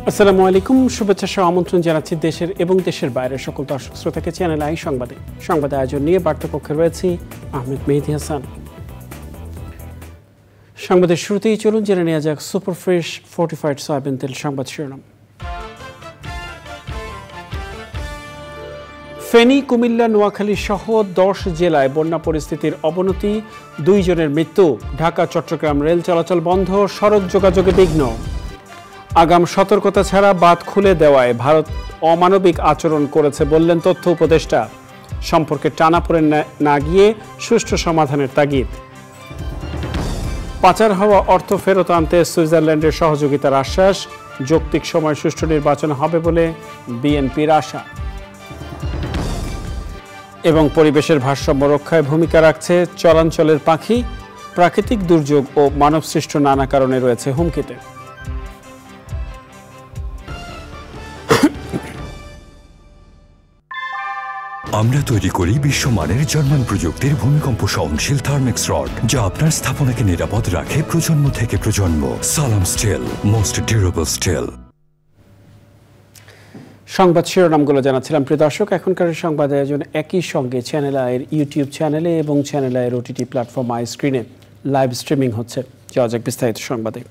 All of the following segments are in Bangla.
আসসালামু আলাইকুম, শুভেচ্ছা সহ আমন্ত্রণ জানাচ্ছি দেশের এবং দেশের বাইরের সকল দর্শক শ্রোতাকে চ্যানেল আই সংবাদ আয়োজন নিয়ে বার্তাকক্ষে রয়েছি আহমেদ মেহেদী হাসান। সংবাদের শুরুতেই চলুন জেনে নেওয়া যাক সুপার ফ্রেশ ফোর্টিফাইড সয়াবিন তেল সংবাদ শিরোনাম। ফেনী, কুমিল্লা, নোয়াখালী সহ 10 জেলায় বন্যা পরিস্থিতির অবনতি, 2 জনের মৃত্যু। ঢাকা চট্টগ্রাম রেল চলাচল বন্ধ, সড়ক যোগাযোগে বিঘ্ন। আগাম সতর্কতা ছাড়া বাঁধ খুলে দেওয়ায় ভারত অমানবিক আচরণ করেছে বললেন তথ্য উপদেষ্টা। সম্পর্কে টানাপোড়ে না গিয়ে সুষ্ঠু সমাধানের তাগিদ। পাচার হওয়া অর্থ ফেরত আনতে সুইজারল্যান্ডের সহযোগিতার আশ্বাস, যৌক্তিক সময় সুষ্ঠু নির্বাচন হবে বলে বিএনপির আশা। এবং পরিবেশের ভারসাম্য রক্ষায় ভূমিকা রাখছে চরাঞ্চলের পাখি, প্রাকৃতিক দুর্যোগ ও মানবসৃষ্ট নানা কারণে রয়েছে হুমকিতে। আমরা তৈরি করি বিশ্বমানের জার্মান প্রযুক্তির ভূমিকম্প সহনশীল থার্মেক্স রড, যা আপনার স্থাপনাকে নিরাপদ রাখে প্রজন্ম থেকে প্রজন্ম। সালাম স্টিল, মোস্ট ডিউরেবল স্টিল। সংবাদ শিরোনামগুলো জানাচ্ছিলাম প্রিয় দর্শক। এখনকার সংবাদ আয়োজন একই সঙ্গে চ্যানেল আইয়ের ইউটিউব চ্যানেলে এবং চ্যানেল আইয়ের ওটিটি প্ল্যাটফর্ম আই স্ক্রিনে লাইভ স্ট্রিমিং হচ্ছে। যাওয়া যাক বিস্তারিত সংবাদে।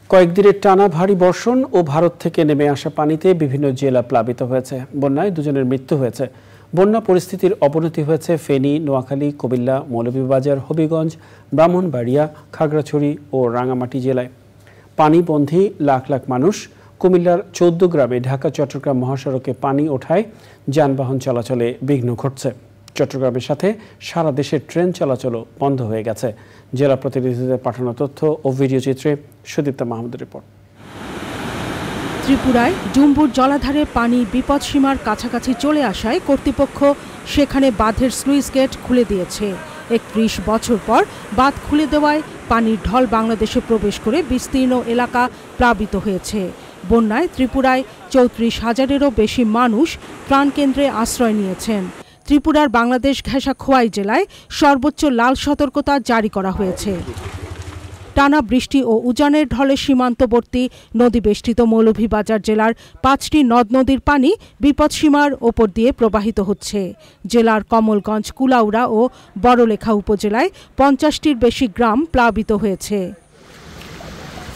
কয়েকদিনের টানা ভারী বর্ষণ ও ভারত থেকে নেমে আসা পানিতে বিভিন্ন জেলা প্লাবিত হয়েছে। বন্যায় 2 জনের মৃত্যু হয়েছে। বন্যা পরিস্থিতির অবনতি হয়েছে ফেনী, নোয়াখালী, কুমিল্লা, মৌলভীবাজার, হবিগঞ্জ, ব্রাহ্মণবাড়িয়া, খাগড়াছড়ি ও রাঙামাটি জেলায়। পানিবন্দী লাখ লাখ মানুষ। কুমিল্লার 14 গ্রামে ঢাকা চট্টগ্রাম মহাসড়কে পানি ওঠায় যানবাহন চলাচলে বিঘ্ন ঘটছে। চট্টগ্রামের সাথে সারা দেশের ট্রেন চলাচলও বন্ধ হয়ে গেছে। জেলা প্রতিনিধিদের পাঠানো তথ্য ও ভিডিও চিত্রে সুদীপ্তা মাহমুদের রিপোর্ট। ত্রিপুরায় ডুম্বুর জলাধারে পানি বিপদসীমার কাছাকাছি চলে আসায় কর্তৃপক্ষ সেখানে বাঁধের স্লুইস গেট খুলে দিয়েছে। 31 বছর পর বাঁধ খুলে দেওয়ায় পানির ঢল বাংলাদেশে প্রবেশ করে বিস্তীর্ণ এলাকা প্লাবিত হয়েছে। বন্যায় ত্রিপুরায় 34,000-এরও বেশি মানুষ ত্রাণকেন্দ্রে আশ্রয় নিয়েছেন। ত্রিপুরার বাংলাদেশ ঘেঁষা খোয়াই জেলায় সর্বোচ্চ লাল সতর্কতা জারি করা হয়েছে। টানা বৃষ্টি ও উজানের ঢলে সীমান্তবর্তী নদীবেষ্টিত মৌলভীবাজার জেলার 5টি নদ নদীর পানি বিপদসীমার ওপর দিয়ে প্রবাহিত হচ্ছে। জেলার কমলগঞ্জ, কুলাউড়া ও বড়লেখা উপজেলায় 50টির বেশি গ্রাম প্লাবিত হয়েছে।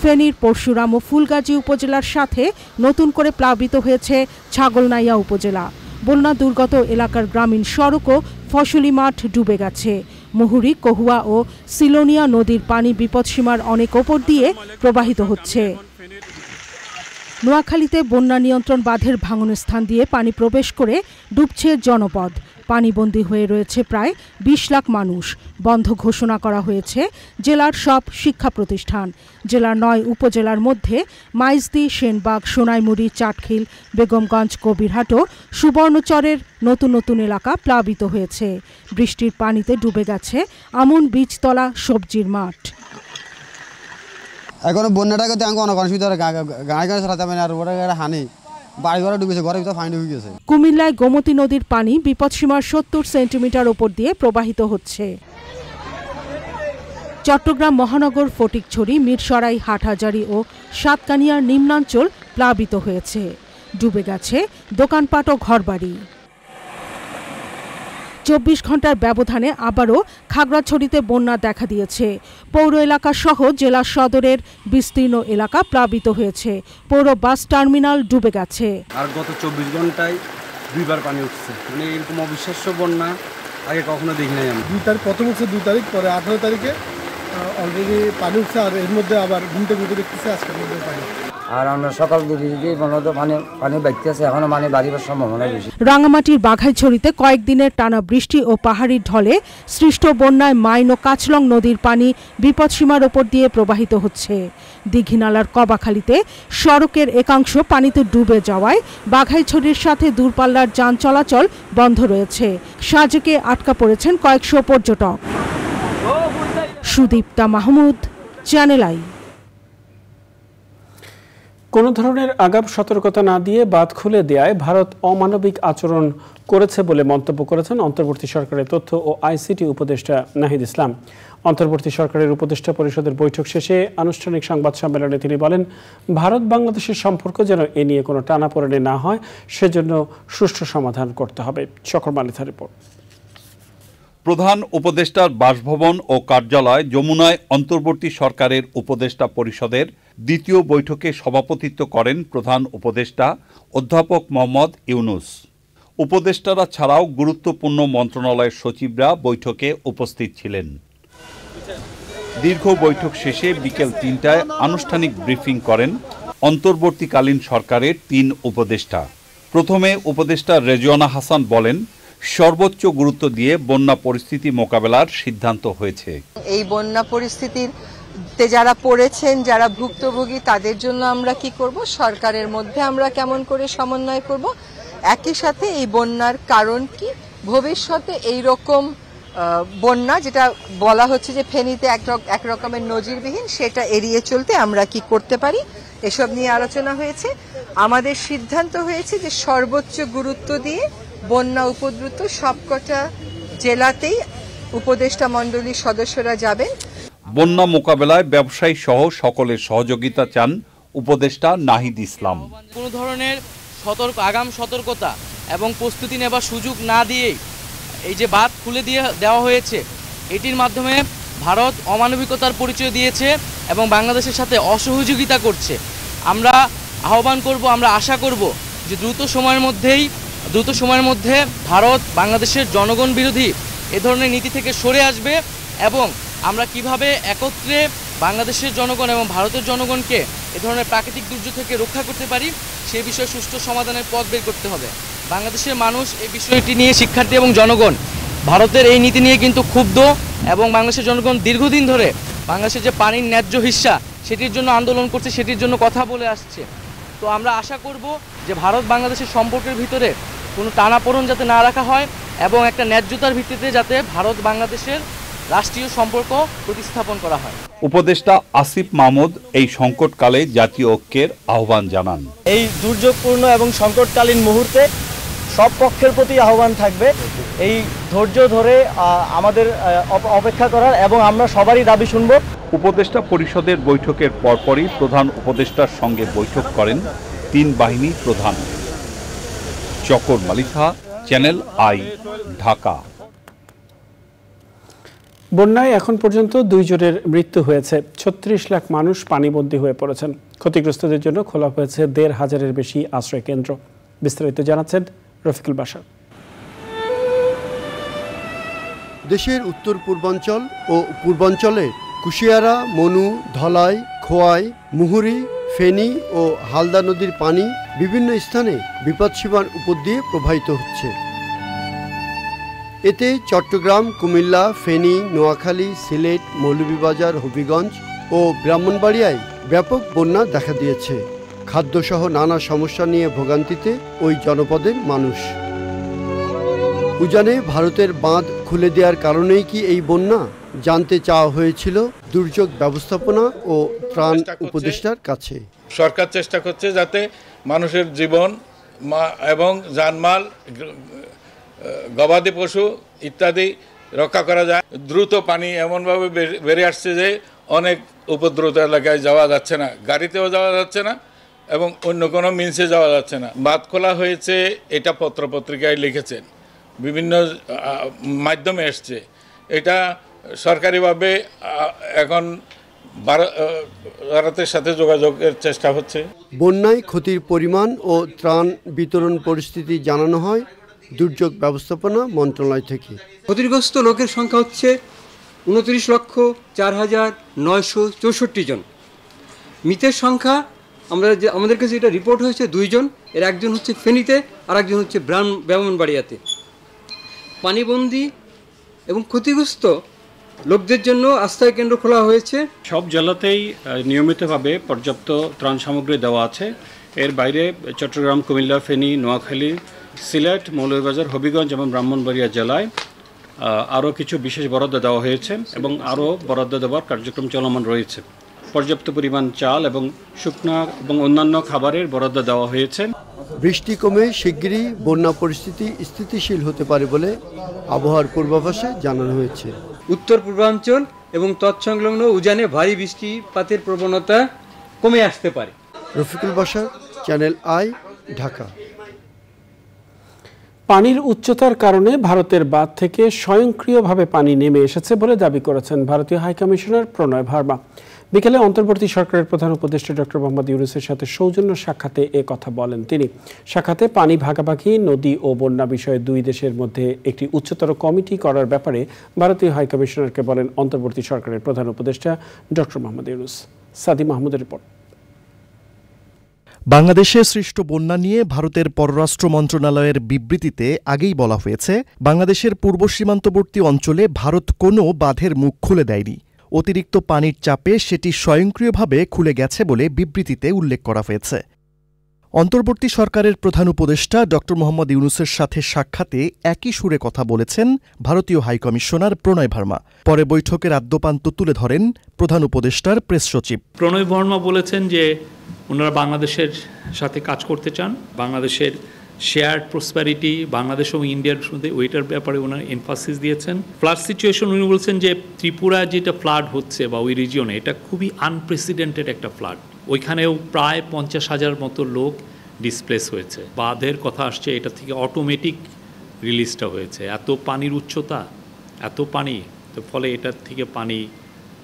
ফেনীর পরশুরাম ও ফুলগাজী উপজেলার সাথে নতুন করে প্লাবিত হয়েছে ছাগলনাইয়া উপজেলা। বন্যা দুর্গত এলাকার গ্রামীণ সড়ক ও ফসলি মাঠ ডুবে গেছে। মুহুরী, কহুয়া ও সিলোনিয়া নদীর পানি বিপদসীমার অনেক ওপর দিয়ে প্রবাহিত হচ্ছে। নোয়াখালীতে বন্যা নিয়ন্ত্রণ বাঁধের ভাঙনের স্থান দিয়ে পানি প্রবেশ করে ডুবছে জনপদ। পানিবন্দী হয়ে রয়েছে প্রায় 20 লাখ মানুষ। বন্ধ ঘোষণা করা হয়েছে জেলার সব শিক্ষা প্রতিষ্ঠান। জেলার 9 উপজেলার মধ্যে মাইজদি, সেনবাগ, সোনাইমুড়ি, চাটখিল, বেগমগঞ্জ, কবিরহাট ও সুবর্ণচরের নতুন নতুন এলাকা প্লাবিত হয়েছে। বৃষ্টির পানিতে ডুবে গেছে আমন বীজতলা সবজির মাঠ। এখন বন্যাটাকে অনেক অসুবিধা, গাড়ি চালাতে পারে আর ওরা হানি বাড়ি ঘরে ডুবেছে, ঘরের ভিতরে পানি ঢুকে গেছে। কুমিল্লায় গোমতী নদীর পানি বিপদসীমার 70 সেন্টিমিটার ওপর দিয়ে প্রবাহিত হচ্ছে। চট্টগ্রাম মহানগর ফটিকছড়ি, মিরসরাই, হাটহাজারী ও সাতকানিয়ার নিম্নাঞ্চল প্লাবিত হয়েছে। ডুবে গেছে দোকানপাট ও ঘরবাড়ি। 24 ঘন্টার ব্যবধানে আবারও খাগড়াছড়িতে বন্যা দেখা দিয়েছে। পৌর এলাকা সহ জেলা সদরের বিস্তীর্ণ এলাকা প্লাবিত হয়েছে। পৌর বাস টার্মিনাল ডুবে গেছে। আর গত 24 ঘন্টায় 2বার পানি উঠছে। মানে এরকম অবিশ্বাস্য বন্যা আগে কখনো দেখি নাই আমি। 2 তারিখ প্রথম হচ্ছে 2 তারিখ, পরে 18 তারিখে অলরেডি পানি উঠছে। আর এর মধ্যে আবার ঘুমতে দেখতেছে আজকের মধ্যে পানি। আর আমরা সকাল দিকে পানি বাইতেছে, এখনো মানে বাড়িবার সম্ভাবনা বেশি। রাঙামাটির বাঘাইছড়িতে কয়েকদিনের টানা বৃষ্টি ও পাহাড়ি ঢলে সৃষ্ট বন্যায় মাইন ও কাচলং নদীর পানি বিপদসীমার ওপর দিয়ে প্রবাহিত হচ্ছে। দীঘিনালার কবাখালীতে সড়কের একাংশ পানিতে ডুবে যাওয়ায় বাঘাইছড়ির সাথে দূরপাল্লার যান চলাচল বন্ধ রয়েছে। সাজেকে আটকা পড়েছেন কয়েকশো পর্যটক। Sudipta Mahmud, channel I. কোনো ধরনের আগাম সতর্কতা না দিয়ে বাঁধ খুলে দেয়ায় ভারত অমানবিক আচরণ করেছে বলে মন্তব্য করেছেন অন্তর্বর্তী সরকারের তথ্য ও আইসিটি উপদেষ্টা নাহিদ ইসলাম। অন্তর্বর্তী সরকারের উপদেষ্টা পরিষদের বৈঠক শেষে আনুষ্ঠানিক সংবাদ সম্মেলনে তিনি বলেন, ভারত বাংলাদেশের সম্পর্ক যেন এ নিয়ে কোনো টানাপোড়েনে না হয় সেজন্য সুষ্ঠু সমাধান করতে হবে। শকর মালিথার রিপোর্ট। প্রধান উপদেষ্টার বাসভবন ও কার্যালয় যমুনায় অন্তর্বর্তী সরকারের উপদেষ্টা পরিষদের দ্বিতীয় বৈঠকে সভাপতিত্ব করেন প্রধান উপদেষ্টা অধ্যাপক মোহাম্মদ ইউনুস। উপদেষ্টারা ছাড়াও গুরুত্বপূর্ণ মন্ত্রণালয়ের সচিবরা বৈঠকে উপস্থিত ছিলেন। দীর্ঘ বৈঠক শেষে বিকেল ৩টায় আনুষ্ঠানিক ব্রিফিং করেন অন্তর্বর্তীকালীন সরকারের ৩ উপদেষ্টা। প্রথমে উপদেষ্টা রেজওয়ানা হাসান বলেন, সর্বোচ্চ গুরুত্ব দিয়ে বন্যা পরিস্থিতি মোকাবেলার সিদ্ধান্ত হয়েছে। এই বন্যা পরিস্থিতিতে যারা পড়েছেন, যারা ভুক্তভোগী, তাদের জন্য আমরা কি করব, সরকারের মধ্যে আমরা কেমন করে সমন্বয় করব, একই সাথে এই বন্যার কারণ কি, ভবিষ্যতে এই রকম বন্যা যেটা বলা হচ্ছে যে ফেনীতে এক রকমের নজিরবিহীন, সেটা এড়িয়ে চলতে আমরা কি করতে পারি, এসব নিয়ে আলোচনা হয়েছে। আমাদের সিদ্ধান্ত হয়েছে যে সর্বোচ্চ গুরুত্ব দিয়ে বন্যা উপদ্রুত সবকটা জেলাতেই উপদেষ্টা মণ্ডলীর সদস্যরা যাবেন। বন্যা মোকাবেলায় ব্যবসায়ী সহ সকলের সহযোগিতা চান উপদেষ্টা নাহিদ ইসলাম। কোনো ধরনের আগাম সতর্কতা এবং প্রস্তুতি নেবার সুযোগ না দিয়েই এই যে বাঁধ খুলে দেওয়া হয়েছে, এটির মাধ্যমে ভারত অমানবিকতার পরিচয় দিয়েছে এবং বাংলাদেশের সাথে অসহযোগিতা করছে। আমরা আহ্বান করব, আমরা আশা করব যে দ্রুত সময়ের মধ্যে ভারত বাংলাদেশের জনগণ বিরোধী এ ধরনের নীতি থেকে সরে আসবে এবং আমরা কিভাবে একত্রে বাংলাদেশের জনগণ এবং ভারতের জনগণকে এ ধরনের প্রাকৃতিক দুর্যোগ থেকে রক্ষা করতে পারি, সে বিষয়ে সুষ্ঠু সমাধানের পথ বের করতে হবে। বাংলাদেশের মানুষ এই বিষয়টি নিয়ে, শিক্ষার্থী এবং জনগণ ভারতের এই নীতি নিয়ে কিন্তু ক্ষুব্ধ এবং বাংলাদেশের জনগণ দীর্ঘদিন ধরে বাংলাদেশের যে পানির ন্যায্য হিস্সা সেটির জন্য আন্দোলন করছে, সেটির জন্য কথা বলে আসছে। তো আমরা আশা করব যে ভারত বাংলাদেশের সম্পর্কের ভিতরে কোনো টানাপোড়েন যাতে না রাখা হয় এবং একটা ন্যায্যতার ভিত্তিতে যাতে ভারত বাংলাদেশের রাষ্ট্রীয় সম্পর্ক প্রতিস্থাপন করা হয়। উপদেষ্টা আসিফ মাহমুদ এই সংকটকালে জাতীয় ঐক্যের আহ্বান জানান। এই দুর্যোগপূর্ণ এবং সংকটকালীন মুহূর্তে সব পক্ষের প্রতি আহ্বান থাকবে এই ধৈর্য ধরে আমাদের অপেক্ষা করার এবং আমরা সবারই দাবি শুনব। উপদেষ্টা পরিষদের বৈঠকের পরপরই প্রধান উপদেষ্টার সঙ্গে বৈঠক করেন 3 বাহিনী প্রধান। শকর মালিথা, চ্যানেল আই, ঢাকা। বন্যায় এখন পর্যন্ত 2 জনের মৃত্যু হয়েছে। 36 লাখ মানুষ পানিবন্দী হয়ে পড়েছেন। ক্ষতিগ্রস্তদের জন্য খোলা হয়েছে 1,500-এর বেশি আশ্রয় কেন্দ্র। বিস্তারিত জানাচ্ছেন রফিকুল বাশার। দেশের উত্তর পূর্বাঞ্চল ও পূর্বাঞ্চলে কুশিয়ারা, মনু, ধলাই, খোয়াই, মুহুরী, ফেনী ও হালদা নদীর পানি বিভিন্ন স্থানে বিপদসীমার উপর দিয়ে প্রবাহিত হচ্ছে। এতে চট্টগ্রাম, কুমিল্লা, ফেনী, নোয়াখালী, সিলেট, মৌলভীবাজার, হবিগঞ্জ ও ব্রাহ্মণবাড়িয়ায় ব্যাপক বন্যা দেখা দিয়েছে। খাদ্যসহ নানা সমস্যা নিয়ে ভোগান্তিতে ওই জনপদের মানুষ। উজানে ভারতের বাঁধ খুলে দেওয়ার কারণেই কি এই বন্যা, জানতে চাওয়া হয়েছিল দুর্যোগ ব্যবস্থাপনা ও ত্রাণ উপদেষ্টার কাছে। সরকার চেষ্টা করছে যাতে মানুষের জীবন এবং জানমাল, গবাদি পশু ইত্যাদি রক্ষা করা যায়। দ্রুত পানি এমনভাবে বেড়ে আসছে যে অনেক উপদ্রুত এলাকায় যাওয়া যাচ্ছে না, গাড়িতেও যাওয়া যাচ্ছে না এবং অন্য কোনো মিন্সে যাওয়া যাচ্ছে না। বাঁধ খোলা হয়েছে, এটা পত্রপত্রিকায় লিখেছেন, বিভিন্ন মাধ্যমে এসছে। এটা সরকারিভাবে এখন ভারতের সাথে যোগাযোগের চেষ্টা হচ্ছে। বন্যায় ক্ষতির পরিমাণ ও ত্রাণ বিতরণ পরিস্থিতি জানানো হয় দুর্যোগ ব্যবস্থাপনা মন্ত্রণালয় থেকে। ক্ষতিগ্রস্ত লোকের সংখ্যা হচ্ছে 29,04,964 জন। মৃতের সংখ্যা আমাদের কাছে এটা রিপোর্ট হয়েছে 2 জন, এর একজন হচ্ছে ফেনীতে আর একজন হচ্ছে ব্রাহ্মণবাড়িয়াতে। পানিবন্দী এবং ক্ষতিগ্রস্ত লোকদের জন্য আশ্রয় কেন্দ্র খোলা হয়েছে। সব জেলাতেই নিয়মিতভাবে পর্যাপ্ত ত্রাণ সামগ্রী দেওয়া আছে। এর বাইরে চট্টগ্রাম, কুমিল্লা, ফেনী, নোয়াখালী, সিলেট, মৌলভীবাজার, হবিগঞ্জ এবং ব্রাহ্মণবাড়িয়া জেলায় আরও কিছু বিশেষ বরাদ্দ দেওয়া হয়েছে এবং আরও বরাদ্দ দেওয়ার কার্যক্রম চলমান রয়েছে। পর্যাপ্ত পরিমাণ চাল এবং শুকনা এবং অন্যান্য খাবারের বরাদ্দ দেওয়া হয়েছে। বৃষ্টি কমে শিগগিরই বন্যা পরিস্থিতি স্থিতিশীল হতে পারে বলে আবহাওয়ার পূর্বাভাসে জানানো হয়েছে। উত্তর পূর্বাঞ্চল এবং তৎসংলগ্ন উজানে ভারী বৃষ্টিপাতের প্রবণতা কমে আসতে পারে। Rafiqul Bashar, channel I, Dhaka. পানির উচ্চতার কারণে ভারতের বাঁধ থেকে স্বয়ংক্রিয়ভাবে পানি নেমে এসেছে বলে দাবি করেছেন ভারতীয় হাইকমিশনার প্রণয় ভার্মা। বিকেলে অন্তর্বর্তী সরকারের প্রধান উপদেষ্টা ডক্টর মোহাম্মদ ইউনূসের সাথে সৌজন্য সাক্ষাতে এ কথা বলেন তিনি। সাক্ষাতে পানি ভাগাভাগি, নদী ও বন্যা বিষয়ে দুই দেশের মধ্যে একটি উচ্চতর কমিটি করার ব্যাপারে ভারতীয় হাইকমিশনারকে বলেন অন্তর্বর্তী সরকারের প্রধান উপদেষ্টা ডক্টর মোহাম্মদ ইউনূস। সাদি মাহমুদের রিপোর্ট। বাংলাদেশে সৃষ্ট বন্যা নিয়ে ভারতের পররাষ্ট্র মন্ত্রণালয়ের বিবৃতিতে আগেই বলা হয়েছে, বাংলাদেশের পূর্ব সীমান্তবর্তী অঞ্চলে ভারত কোনো বাঁধের মুখ খুলে দেয়নি। অতিরিক্ত পানির চাপে সেটি স্বয়ংক্রিয়ভাবে খুলে গেছে বলে বিবৃতিতে উল্লেখ করা হয়েছে। অন্তর্বর্তী সরকারের প্রধান উপদেষ্টা ডক্টর মোহাম্মদ ইউনূসের সাথে সাক্ষাতে একই সুরে কথা বলেছেন ভারতীয় হাইকমিশনার প্রণয় ভার্মা। পরে বৈঠকের আদ্যোপান্ত তুলে ধরেন প্রধান উপদেষ্টার প্রেস সচিব। প্রণয় ভার্মা বলেছেন যে ওনারা বাংলাদেশের সাথে কাজ করতে চান, বাংলাদেশের শেয়ার্ড প্রসপ্যারিটি বাংলাদেশ এবং ইন্ডিয়ার মধ্যে ওইটার ব্যাপারে ওনারা এমফাসিস দিয়েছেন। ফ্লাড সিচুয়েশন উনি বলছেন যে ত্রিপুরা যেটা ফ্লাড হচ্ছে বা ওই রিজিয়নে এটা খুবই আনপ্রেসিডেন্টেড একটা ফ্লাড। ওইখানেও প্রায় 50,000 মতো লোক ডিসপ্লেস হয়েছে। বাঁধের কথা আসছে, এটা থেকে অটোমেটিক রিলিজটা হয়েছে। এত পানির উচ্চতা, এত পানি, তো ফলে এটার থেকে পানি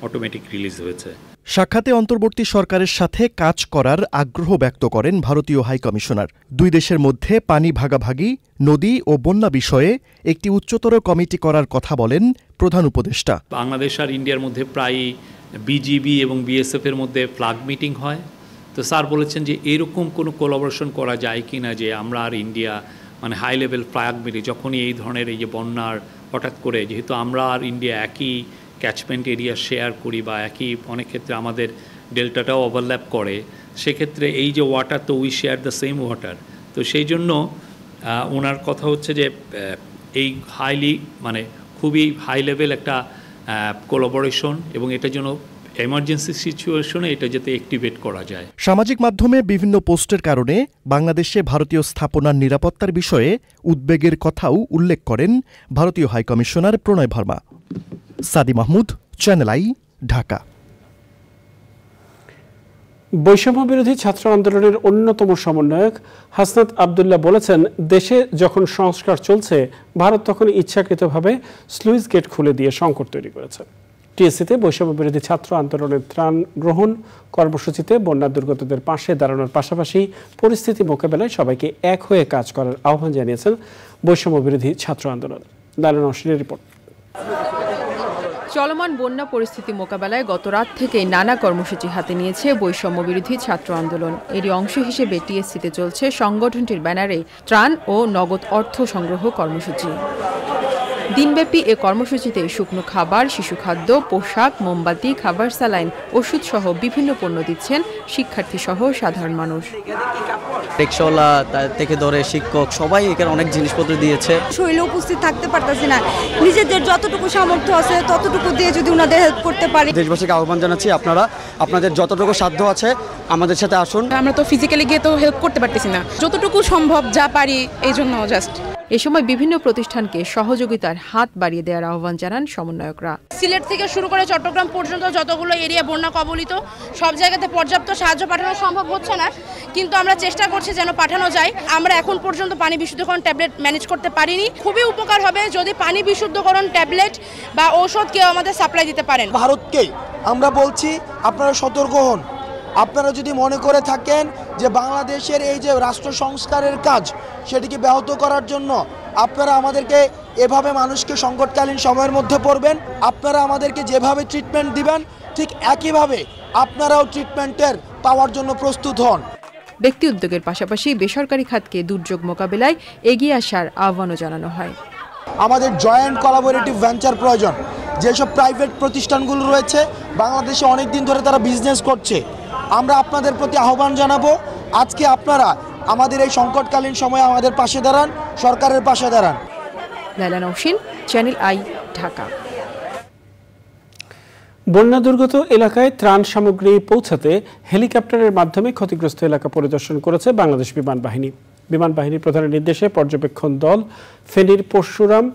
অটোমেটিক রিলিজ হয়েছে। সাক্ষাতে অন্তর্বর্তী সরকারের সাথে কাজ করার আগ্রহ ব্যক্ত করেন ভারতীয় হাইকমিশনার। দুই দেশের মধ্যে পানি ভাগাভাগি, নদী ও বন্যা বিষয়ে একটি উচ্চতর কমিটি করার কথা বলেন প্রধান উপদেষ্টা। বাংলাদেশ আর ইন্ডিয়ার মধ্যে প্রায় বিজিবি এবং বিএসএফ এর মধ্যে ফ্ল্যাগ মিটিং হয়। তো স্যার বলেছেন যে এরকম কোনো কোলাবোরেশন করা যায় কি না, যে আমরা আর ইন্ডিয়া মানে হাই লেভেল ফ্ল্যাগ মিটিং যখনই এই ধরনের এই যে বন্যার হঠাৎ করে, যেহেতু আমরা আর ইন্ডিয়া একই ক্যাচমেন্ট এরিয়া শেয়ার করি বা একই অনেক ক্ষেত্রে আমাদের ডেল্টাটাও ওভারল্যাপ করে, সেক্ষেত্রে এই যে ওয়াটার, তো we share the same water. তো সেই জন্য ওনার কথা হচ্ছে যে এই মানে খুবই হাই লেভেল একটা কোলাবোরেশন, এবং এটার জন্য এমার্জেন্সি সিচুয়েশনে এটা যাতে অ্যাক্টিভেট করা যায়। সামাজিক মাধ্যমে বিভিন্ন পোস্টের কারণে বাংলাদেশে ভারতীয় স্থাপনার নিরাপত্তার বিষয়ে উদ্বেগের কথাও উল্লেখ করেন ভারতীয় হাইকমিশনার প্রণয় ভার্মা। সাদি মাহমুদ, চ্যানেল আই, ঢাকা। বৈষম্য বিরোধী ছাত্র আন্দোলনের অন্যতম সমন্বয়ক হাসনাত আবদুল্লাহ বলেছেন, দেশে যখন সংস্কার চলছে, ভারত তখন ইচ্ছাকৃতভাবে স্লুইস গেট খুলে দিয়ে সংকট তৈরি করেছে। টিএসসিতে বৈষম্য বিরোধী ছাত্র আন্দোলনের ত্রাণ গ্রহণ কর্মসূচিতে বন্যা দুর্গতদের পাশে দাঁড়ানোর পাশাপাশি পরিস্থিতি মোকাবেলায় সবাইকে এক হয়ে কাজ করার আহ্বান জানিয়েছেন বৈষম্য বিরোধী ছাত্র আন্দোলন। লালন অশ্বিনের রিপোর্ট। চলমান বন্যা পরিস্থিতি মোকাবেলায় গত রাত থেকেই নানা কর্মসূচি হাতে নিয়েছে বৈষম্য বিরোধী ছাত্র আন্দোলন। এরই অংশ হিসেবে টিএসসিতে চলছে সংগঠনটির ব্যানারে ত্রাণ ও নগদ অর্থ সংগ্রহ কর্মসূচি। দিনব্যাপী এ কর্মসূচিতে শুকনো খাবার, শিশু খাদ্য, পোশাক, মোমবাতি, খাবার, স্যালাইন, ওষুধ সহ বিভিন্ন পণ্য দিচ্ছেন শিক্ষার্থী সহ সাধারণ মানুষ। রিকশাওয়ালা থেকে ধরে শিক্ষক সবাই এখানে অনেক জিনিসপত্র দিয়েছে। শরীরে উপস্থিত থাকতে পারতেছি না, নিজেদের যতটুকু সামর্থ্য আছে ততটুকু দিয়ে যদি ওনাদের হেল্প করতে পারি। দেশবাসীকে আহ্বান জানাচ্ছি, আপনারা আপনাদের যতটুকু সাধ্য আছে আমাদের সাথে আসুন। আমরা তো ফিজিক্যালি গিয়ে তো হেল্প করতে পারতেছি না, যতটুকু সম্ভব যা পারি এই জন্য জাস্ট। এ সময় বিভিন্ন প্রতিষ্ঠানকে সহযোগিতার হাত বাড়িয়ে দেওয়ার আহ্বান জানান সমন্বয়করা। সিলেট থেকে শুরু করে চট্টগ্রাম পর্যন্ত যতগুলো এরিয়া বন্যা কবলিত, সব জায়গাতে পর্যাপ্ত সাহায্য পাঠানো সম্ভব হচ্ছে না, কিন্তু আমরা চেষ্টা করছি যেন পাঠানো যায়। আমরা এখন পর্যন্ত পানি বিশুদ্ধকরণ ট্যাবলেট ম্যানেজ করতে পারিনি। খুবই উপকার হবে যদি পানি বিশুদ্ধকরণ ট্যাবলেট বা ঔষধ কেউ আমাদের সাপ্লাই দিতে পারেন। ভারতকে আমরা বলছি, আপনারা সতর্ক হন। আপনারা যদি মনে করে থাকেন যে বাংলাদেশের এই যে রাষ্ট্র সংস্কারের কাজ সেটিকে ব্যাহত করার জন্য আপনারা আমাদেরকে এভাবে মানুষকে সংকটকালীন সময়ের মধ্যে পড়বেন, আপনারা আমাদেরকে যেভাবে ট্রিটমেন্ট দিবেন ঠিক একইভাবে আপনারাও ট্রিটমেন্টের পাওয়ার জন্য প্রস্তুত হন। ব্যক্তি উদ্যোগের পাশাপাশি বেসরকারি খাতকে দুর্যোগ মোকাবেলায় এগিয়ে আসার আহ্বানও জানানো হয়। আমাদের জয়েন্ট কোলাবোরেটিভ ভেঞ্চার প্রয়োজন। যেসব প্রাইভেট প্রতিষ্ঠানগুলো রয়েছে বাংলাদেশে অনেক দিন ধরে তারা বিজনেস করছে, আমরা আপনাদের প্রতি আহ্বান জানাবো, আজকে আপনারা আমাদের এই সংকটকালীন সময়ে আমাদের পাশে দাঁড়ান, সরকারের পাশে দাঁড়ান। লাইলা নওশিন, চ্যানেল আই, ঢাকা। বন্যা দুর্গত এলাকায় ত্রাণ সামগ্রী পৌঁছাতে হেলিকপ্টারের মাধ্যমে ক্ষতিগ্রস্ত এলাকা পরিদর্শন করেছে বাংলাদেশ বিমান বাহিনী। বিমান বাহিনীর প্রধানের নির্দেশে পর্যবেক্ষণ দল ফেনীর পরশুরাম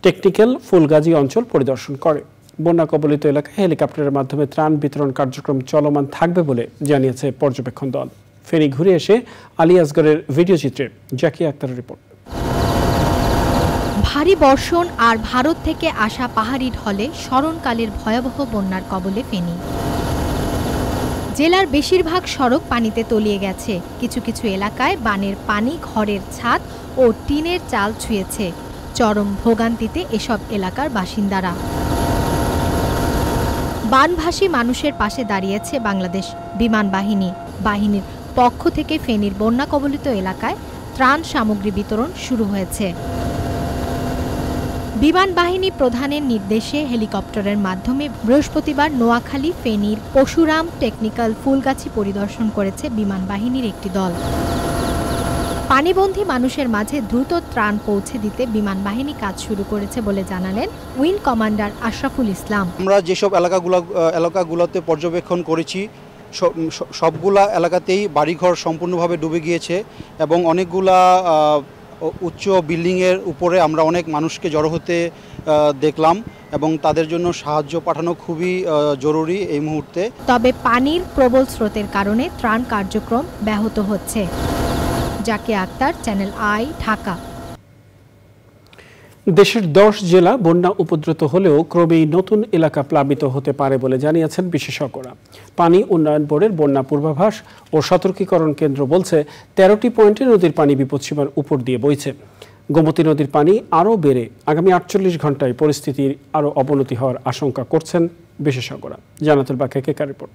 টেকনিক্যাল ফুলগাজী অঞ্চল পরিদর্শন করে। বন্যা কবলিত এলাকায় হেলিকপ্টারের মাধ্যমে ত্রাণ বিতরণ কার্যক্রম চলমান থাকবে বলে জানিয়েছে পর্যবেক্ষণ দল। ফেনী ঘুরে এসে আলী আসগরের ভিডিও চিত্রে জাকিয়া আক্তারের রিপোর্ট। ভারী বর্ষণ আর ভারত থেকে আসা পাহাড়ি ঢলে স্মরণকালের ভয়াবহ বন্যার কবলে ফেনী। জেলার বেশিরভাগ সড়ক পানিতে তলিয়ে গেছে। কিছু কিছু এলাকায় বানের পানি ঘরের ছাদ ও টিনের চাল ছুঁয়েছে। চরম ভোগান্তিতে এসব এলাকার বাসিন্দারা। বানভাসী মানুষের পাশে দাঁড়িয়েছে বাংলাদেশ বিমান বাহিনী। বাহিনীর পক্ষ থেকে ফেনীর বন্যা কবলিত এলাকায় ত্রাণ সামগ্রী বিতরণ শুরু হয়েছে। বিমান বাহিনী প্রধানের নির্দেশে হেলিকপ্টারের মাধ্যমে বৃহস্পতিবার নোয়াখালী ফেনীর পশুরাম টেকনিক্যাল ফুলগাছি পরিদর্শন করেছে বিমান বাহিনীর একটি দল। পানিবন্দী মানুষের মাঝে দ্রুত ত্রাণ পৌঁছে দিতে বিমান বাহিনী কাজ শুরু করেছে বলে জানালেন উইং কমান্ডার আশরাফুল ইসলাম। আমরা যেসব এলাকাগুলোতে পর্যবেক্ষণ করেছি সবগুলা এলাকাতেই বাড়িঘর সম্পূর্ণভাবে ডুবে গিয়েছে এবং অনেকগুলা উচ্চ বিল্ডিংয়ের উপরে আমরা অনেক মানুষকে জড়ো হতে দেখলাম এবং তাদের জন্য সাহায্য পাঠানো খুবই জরুরি এই মুহূর্তে। তবে পানির প্রবল স্রোতের কারণে ত্রাণ কার্যক্রম ব্যাহত হচ্ছে। Zakia Akter, channel I, Dhaka. দেশের 10 জেলা বন্যা উপদ্রুত হলেও ক্রমেই নতুন এলাকা প্লাবিত হতে পারে বলে জানিয়েছেন বিশেষজ্ঞরা। পানি উন্নয়ন বোর্ডের বন্যা পূর্বাভাস ও সতর্কীকরণ কেন্দ্র বলছে 13টি পয়েন্টে নদীর পানি বিপদসীমার উপর দিয়ে বইছে। গোমতী নদীর পানি আরও বেড়ে আগামী 48 ঘন্টায় পরিস্থিতির আরও অবনতি হওয়ার আশঙ্কা করছেন বিশেষজ্ঞরা। জানাতুল বাকিয়া কেকার রিপোর্ট।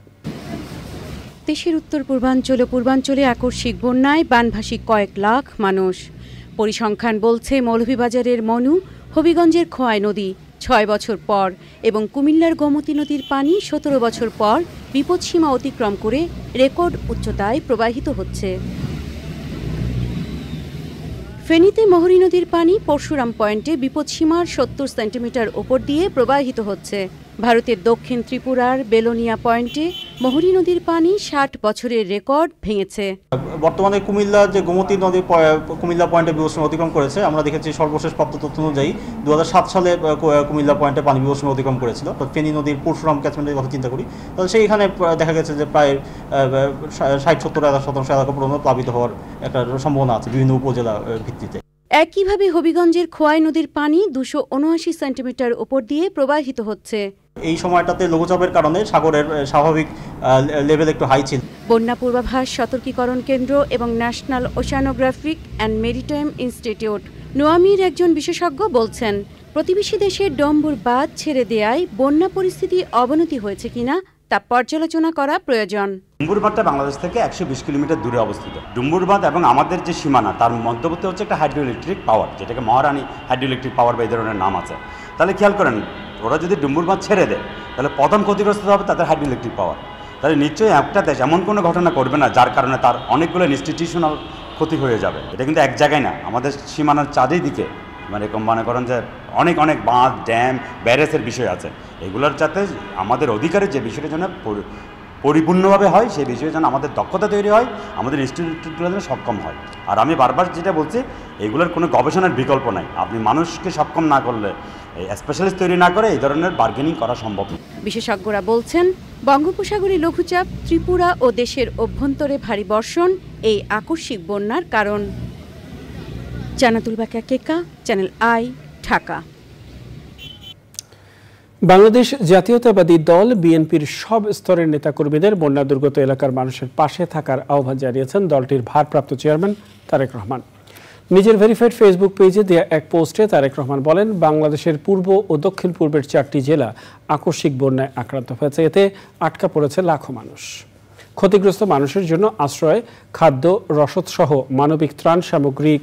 দেশের উত্তর পূর্বাঞ্চল ও পূর্বাঞ্চলে আকস্মিক বন্যায় বানভাসী কয়েক লাখ মানুষ। পরিসংখ্যান বলছে মৌলভীবাজারের মনু, হবিগঞ্জের খোয়াই নদী 6 বছর পর এবং কুমিল্লার গোমতী নদীর পানি 17 বছর পর বিপদসীমা অতিক্রম করে রেকর্ড উচ্চতায় প্রবাহিত হচ্ছে। ফেনীতে মহুরী নদীর পানি পরশুরাম পয়েন্টে বিপদসীমার 70 সেন্টিমিটার ওপর দিয়ে প্রবাহিত হচ্ছে। ভারতের দক্ষিণ ত্রিপুরার বেলোনিয়া পয়েন্টে মহুরী নদীর পানি 60 বছরের রেকর্ড ভেঙেছে। বর্তমানে কুমিল্লা যে গোমতী নদী কুমিল্লা পয়েন্টে বিপদসীমা অতিক্রম করেছে, আমরা দেখেছি সর্বশেষ প্রাপ্ত তথ্য অনুযায়ী 2007 সালে কুমিল্লা পয়েন্টে পানি বিপদসীমা অতিক্রম করেছিল। তো ফেনী নদীর পরশুরাম ক্যাচমেন্টের কথা চিন্তা করি, তাহলে সেইখানে দেখা গেছে যে প্রায় 60-70% এলাকা পর্যন্ত প্লাবিত হওয়ার একটা সম্ভাবনা আছে বিভিন্ন উপজেলা ভিত্তিতে। একইভাবে হবিগঞ্জের খোয়াই নদীর পানি 279 সেন্টিমিটার ওপর দিয়ে প্রবাহিত হচ্ছে। এই সময়টাতে লঘুচাপের কারণে সাগরের স্বাভাবিক লেভেল একটু হাই ছিল। বন্যা পূর্বাভাস সতর্কীকরণ কেন্দ্র এবং National Oceanographic and Maritime Institute নোয়ামির একজন বিশেষজ্ঞ বলছেন, প্রতিবেশী দেশের ডম্বুর বাঁধ ছেড়ে দেয়ায় বন্যা পরিস্থিতি অবনতি হয়েছে কিনা তা পর্যালোচনা করা প্রয়োজন। ডুম্বুর বাঁধটা বাংলাদেশ থেকে 120 কিলোমিটার দূরে অবস্থিত। ডুম্বুর বাঁধ এবং আমাদের যে সীমানা তার মধ্যবর্তী হচ্ছে একটা হাইড্রো ইলেকট্রিক পাওয়ার, যেটাকে মহারানী হাইড্রো ইলেকট্রিক পাওয়ার বা এই ধরনের নাম আছে। তাহলে খেয়াল করেন, ওরা যদি ডুম্বুর বাঁধ ছেড়ে দেয় তাহলে প্রথম ক্ষতিগ্রস্ত হবে তাদের হাইড্রো ইলেকট্রিক পাওয়ার। তাহলে নিশ্চয়ই একটা দেশ এমন কোনো ঘটনা করবে না যার কারণে তার অনেকগুলো ইনস্টিটিউশনাল ক্ষতি হয়ে যাবে। এটা কিন্তু এক জায়গায় না, আমাদের সীমানার চারিদিকে এরকম মনে করেন যে অনেক অনেক বাঁধ, ড্যাম, ব্যারেজের বিষয় আছে। এগুলোর যাতে আমাদের অধিকারের যে বিষয়টা যেন পরিপূর্ণভাবে হয়, সেই বিষয়ে যেন আমাদের দক্ষতা তৈরি হয়, আমাদের ইনস্টিটিউটগুলো যেন সক্ষম হয়। আর আমি বারবার যেটা বলছি, এগুলোর কোনো গবেষণার বিকল্প নাই। আপনি মানুষকে সক্ষম না করলে, স্পেশালিস্ট তৈরি না করে এই ধরনের বার্গেনিং করা সম্ভব নয়। বিশেষজ্ঞরা বলছেন, বঙ্গোপসাগরে লঘুচাপ, ত্রিপুরা ও দেশের অভ্যন্তরে ভারী বর্ষণ এই আকস্মিক বন্যার কারণ। জানাতুল বাকিয়া কেকা, চ্যানেল আই, ঢাকা। বাংলাদেশ জাতীয়তাবাদী দল বিএনপির সব স্তরের নেতাকর্মীদের বন্যা দুর্গত এলাকার মানুষের পাশে থাকার আহ্বান জানিয়েছেন দলটির ভারপ্রাপ্ত চেয়ারম্যান তারেক রহমান। নিজের ভেরিফাইড ফেসবুক পেজে দেয়া এক পোস্টে তারেক রহমান বলেন, বাংলাদেশের পূর্ব ও দক্ষিণ পূর্বের 4টি জেলা আকস্মিক বন্যায় আক্রান্ত হয়েছে। এতে আটকা পড়েছে লাখো মানুষ। ক্ষতিগ্রস্ত মানুষের জন্য আশ্রয়, খাদ্য, রসদসহ মানবিক ত্রাণ সামগ্রিক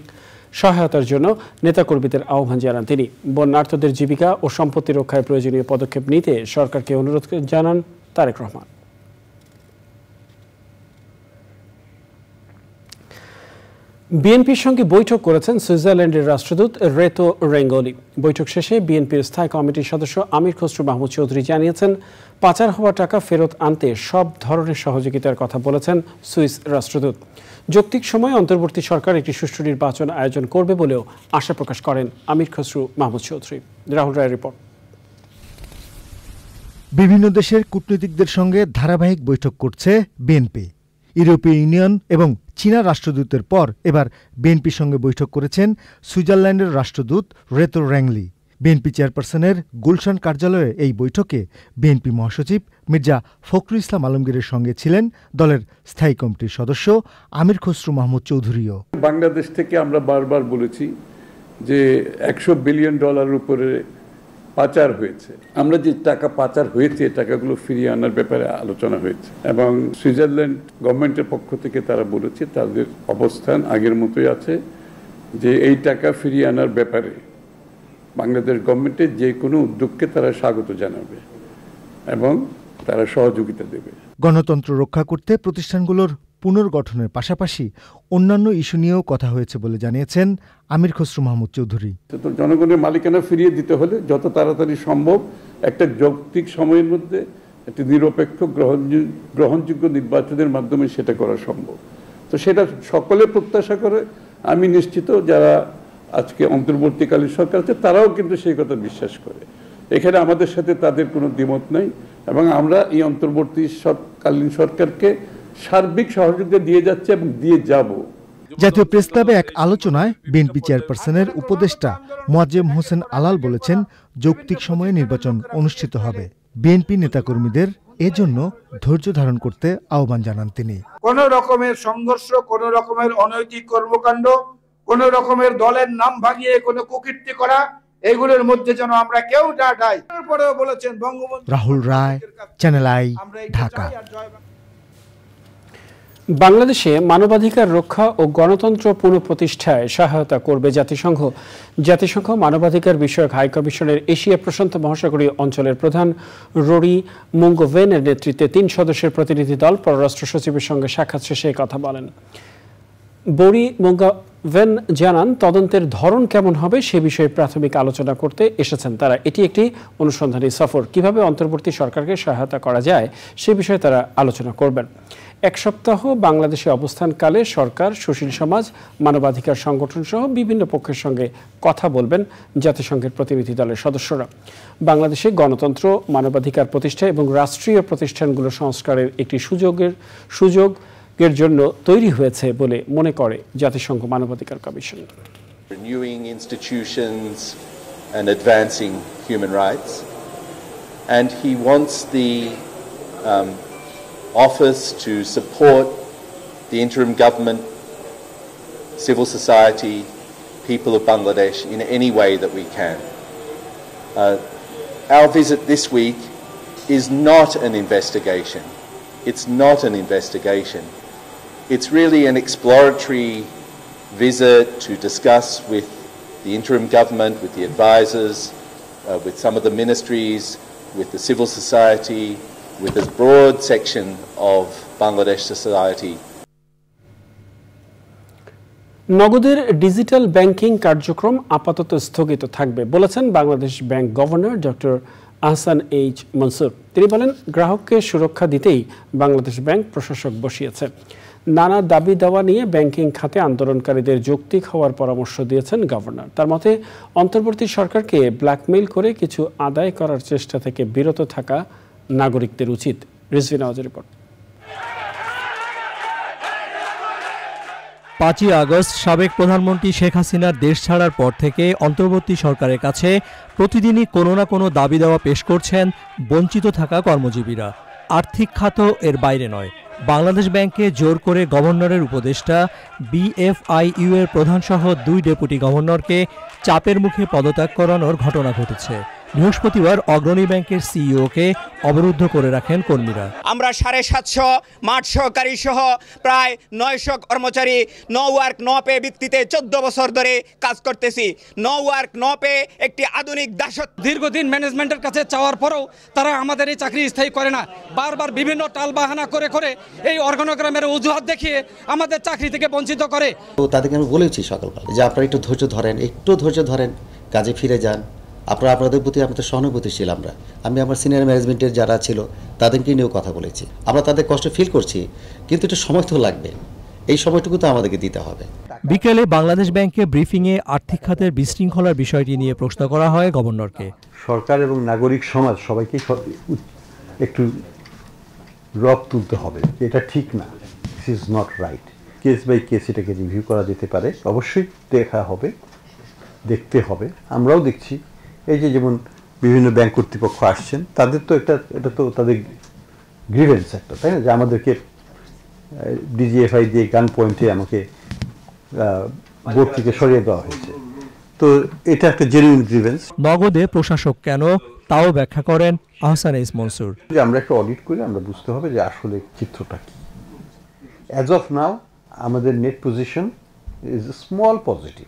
সহায়তার জন্য নেতাকর্মীদের আহ্বান জানান তিনি। বন্যার্তদের জীবিকা ও সম্পত্তি রক্ষায় প্রয়োজনীয় পদক্ষেপ নিতে সরকারকে অনুরোধ জানান তারেক রহমান। বিএনপির সঙ্গে বৈঠক করেছেন সুইজারল্যান্ডের রাষ্ট্রদূত রেতো রেঙ্গলি। বৈঠক শেষে বিএনপির স্থায়ী কমিটির সদস্য আমির খসরু মাহমুদ চৌধুরী জানিয়েছেন, পাচার হওয়া টাকা ফেরত আনতে সব ধরনের সহযোগিতার কথা বলেছেন সুইস রাষ্ট্রদূত। যৌক্তিক সময়ে অন্তর্বর্তী সরকার একটি সুষ্ঠু নির্বাচন আয়োজন করবে বলেও আশা প্রকাশ করেন আমির খসরু মাহমুদ চৌধুরী। রাহুল রায়ের রিপোর্ট। বিভিন্ন দেশের কূটনীতিকদের সঙ্গে ধারাবাহিক বৈঠক করছে বিএনপি। ইউরোপীয় ইউনিয়ন এবং চীনা রাষ্ট্রদূতের পর এবার বিএনপির সঙ্গে বৈঠক করেছেন সুইজারল্যান্ডের রাষ্ট্রদূত রেতো রেঙ্গলি। বিএনপি চেয়ারপারসনের গুলশান কার্যালয়ে এই বৈঠকে বিএনপি মহাসচিব মির্জা ফখরুল ইসলাম আলমগীরের সঙ্গে ছিলেন দলের স্থায়ী কমিটির সদস্য আমির খসরু মাহমুদ চৌধুরীও। বাংলাদেশ থেকে আমরা বারবার বলেছি যে $100 বিলিয়ন উপরে পাচার হয়েছে। আমরা যে টাকা পাচার হয়েছে টাকাগুলো ফিরিয়ে আনার ব্যাপারে আলোচনা হয়েছে এবং সুইজারল্যান্ড গভর্নমেন্টের পক্ষ থেকে তারা বলেছে তাদের অবস্থান আগের মতোই আছে, যে এই টাকা ফিরিয়ে আনার ব্যাপারে বাংলাদেশ গভর্নমেন্টের যে কোনো উদ্যোগকে তারা স্বাগত জানাবে এবং তারা সহযোগিতা দেবে। গণতন্ত্র রক্ষা করতে প্রতিষ্ঠানগুলোর পুনর্গঠনের পাশাপাশি অন্যান্য ইস্যু নিয়েও কথা হয়েছে বলে জানিয়েছেন আমির খসরু মাহমুদ চৌধুরী। তো জনগণের মালিকানা ফিরিয়ে দিতে হলে যত তাড়াতাড়ি সম্ভব একটা যৌক্তিক সময়ের মধ্যে একটি নিরপেক্ষ গ্রহণযোগ্য নির্বাচনের মাধ্যমে সেটা করা সম্ভব। তো সেটা সকলে প্রত্যাশা করে। আমি নিশ্চিত যারা আজকে অন্তর্বর্তীকালীন সরকার আছে তারাও কিন্তু সেই কথা বিশ্বাস করে। এখানে আমাদের সাথে তাদের কোনো দ্বিমত নাই এবং আমরা এই অন্তর্বর্তীকালীন সরকারকে সার্বিক সহযোগিতা দিয়ে যাচ্ছে এবং দিয়ে যাব। জাতীয় প্রেস ক্লাবে এক আলোচনায় বিএনপি চেয়ারপারসনের উপদেষ্টা মোয়াজ্জেম হোসেন আলাল বলেছেন, যৌক্তিক সময়ে নির্বাচন অনুষ্ঠিত হবে। বিএনপি নেতাকর্মীদের এজন্য ধৈর্য ধারণ করতে আহ্বান জানান তিনি। কোন রকমের সংঘর্ষ, কোন রকমের অনৈতিক কর্মকাণ্ড, কোন রকমের দলের নাম ভাঙিয়ে কোনো কুকীর্তি করা, এগুলোর মধ্যে যেন আমরা কেউ না যাই। তারপরেও বলেছেন বঙ্গবন্ধু। রাহুল রায়, চ্যানেল আই, ঢাকা। বাংলাদেশে মানবাধিকার রক্ষা ও গণতন্ত্র পুনঃপ্রতিষ্ঠায় সহায়তা করবে জাতিসংঘ। জাতিসংঘ মানবাধিকার বিষয়ক হাই কমিশনের এশিয়া প্রশান্ত মহাসাগরীয় অঞ্চলের প্রধান রোরি মুঙ্গোভেনের নেতৃত্বে 3 সদস্যের প্রতিনিধি দল পররাষ্ট্র সচিবের সঙ্গে সাক্ষাৎ শেষে কথা বলেন। বোরি মুঙ্গোভেন জানান, তদন্তের ধরন কেমন হবে সে বিষয়ে প্রাথমিক আলোচনা করতে এসেছেন তারা। এটি একটি অনুসন্ধানী সফর। কিভাবে অন্তর্বর্তী সরকারকে সহায়তা করা যায় সে বিষয়ে তারা আলোচনা করবেন। 1 সপ্তাহ বাংলাদেশে অবস্থানকালে সরকার, সুশীল সমাজ, মানবাধিকার সংগঠন সহ বিভিন্ন পক্ষের সঙ্গে কথা বলবেন জাতিসংঘের প্রতিনিধি দলের সদস্যরা। বাংলাদেশে গণতন্ত্র, মানবাধিকার প্রতিষ্ঠা এবং রাষ্ট্রীয় প্রতিষ্ঠানগুলো সংস্কারের একটি সুযোগের জন্য তৈরি হয়েছে বলে মনে করে জাতিসংঘ মানবাধিকার commission. Renewing institutions and advancing human rights, and he wants the office to support the interim government, civil society, people of Bangladesh in any way that we can. Our visit this week is not an investigation. It's not an investigation. It's really an exploratory visit to discuss with the interim government, with the advisors, with some of the ministries, with the civil society, with a broad section of Bangladesh society. নগদের ডিজিটাল ব্যাংকিং কার্যক্রম আপাতত স্থগিত থাকবে বলেছেন Bangladesh Bank governor doctor Ahsan H Mansur. তিনি বলেন, গ্রাহককে সুরক্ষা দিতেই বাংলাদেশ ব্যাংক প্রশাসক বসিয়েছে। নানা দাবি দাওয়া নিয়ে ব্যাংকিং খাতে আন্দোলনকারীদের যৌক্তিক হওয়ার পরামর্শ দিয়েছেন গভর্নর। তার মতে, অন্তর্বর্তী সরকারকে ব্ল্যাকমেইল করে কিছু আদায় করার চেষ্টা থেকে বিরত থাকা নাগরিকদের উচিত। রিজভি নওয়াজের রিপোর্ট। 5ই আগস্ট সাবেক প্রধানমন্ত্রী শেখ হাসিনার দেশ ছাড়ার পর থেকে অন্তর্বর্তী সরকারের কাছে প্রতিদিনই কোনো না কোনো দাবি দেওয়া পেশ করছেন বঞ্চিত থাকা কর্মজীবীরা। আর্থিক খাতও এর বাইরে নয়। বাংলাদেশ ব্যাংকে জোর করে গভর্নরের উপদেষ্টা BFIU এর প্রধানসহ 2 ডেপুটি গভর্নরকে চাপের মুখে পদত্যাগ করানোর ঘটনা ঘটেছে। বৃহস্পতিবার অগ্রণী ব্যাংকের সিইওকে অবরুদ্ধ করে রাখেন কর্মীরা। আমরা 750 মাঠ সহকারী সহ প্রায় 900 কর্মচারী নো ওয়ার্ক নো পে ভিত্তিতে 14 বছর ধরে কাজ করতেছি। নো ওয়ার্ক নো পে একটি আধুনিক দাসত্ব। দীর্ঘদিন ম্যানেজমেন্টের কাছে চাওয়ার পরেও তারা আমাদের এই চাকরি স্থায়ী করে না, বারবার বিভিন্ন টালবাহানা করে করে এই অর্গানোগ্রামের অজুহাত দেখিয়ে আমাদের চাকরি থেকে বঞ্চিত করে। তো তাদেরকে আমি বলেছি সকালবেলা যে আপনারা একটু ধৈর্য ধরেন, কাজে ফিরে যান। আপনাদের প্রতি আমাদের সহানুভূতিশীল। আমি আমার সিনিয়র ম্যানেজমেন্টের যারা ছিল তাদেরকে নিয়েও কথা বলেছি। আমরা তাদের কষ্ট ফিল করছি, কিন্তু একটু সময় তো লাগবে, এই সময়টুকু তো আমাদেরকে দিতে হবে। বিকেলে বাংলাদেশ ব্যাংকে ব্রিফিংয়ে আর্থিক খাতের বিশৃঙ্খলার বিষয়টি নিয়ে প্রশ্ন করা হয় গভর্নরকে। সরকার এবং নাগরিক সমাজ সবাইকে একটু রব তুলতে হবে, এটা ঠিক না, this is not right. Case by case এটাকে রিভিউ করা যেতে পারে, অবশ্যই দেখতে হবে। আমরাও দেখছি, এই যে যেমন বিভিন্ন ব্যাংক কর্তৃপক্ষ আসছেন, তাদের তো এটা তো তাদের গ্রিভেন্স একটা, তাই না, যে আমাদেরকে ডিজিএফআই দিয়ে গান পয়েন্টে আমাকে বোর্ড থেকে সরিয়ে দেওয়া হয়েছে, তো এটা একটা জেনুইন গ্রিভেন্স। নগদে প্রশাসক কেন, তাও ব্যাখ্যা করেন আহসান এস মনসুর। যে আমরা একটা অডিট করে আমরা বুঝতে হবে যে আসলে চিত্রটা কি। অ্যাজ অফ নাও আমাদের net position is a small positive,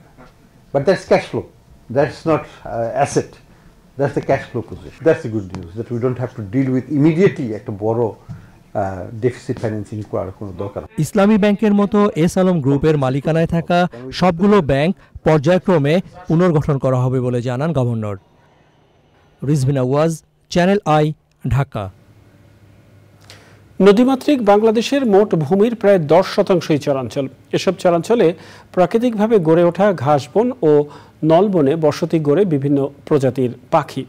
but that's cash flow, that's not asset, that's the cash flow position. That's the good news, that we don't have to deal with immediately একটা বড় ডেফিসিট ফাইন্যান্সিং করার কোনো দরকার। ইসলামী ব্যাংকের মতো এস আলম গ্রুপের মালিকানায় থাকা সবগুলো ব্যাংক পর্যায়ক্রমে পুনর্গঠন করা হবে বলে জানান governor. Rizvina Waz, Channel I, Dhaka. নদীমাতৃক বাংলাদেশের মোট ভূমির প্রায় 10% চরাঞ্চল। এসব চরাঞ্চলে প্রাকৃতিকভাবে গড়ে ওঠা ঘাসবন ও নলবনে বসতি গড়ে বিভিন্ন প্রজাতির পাখি।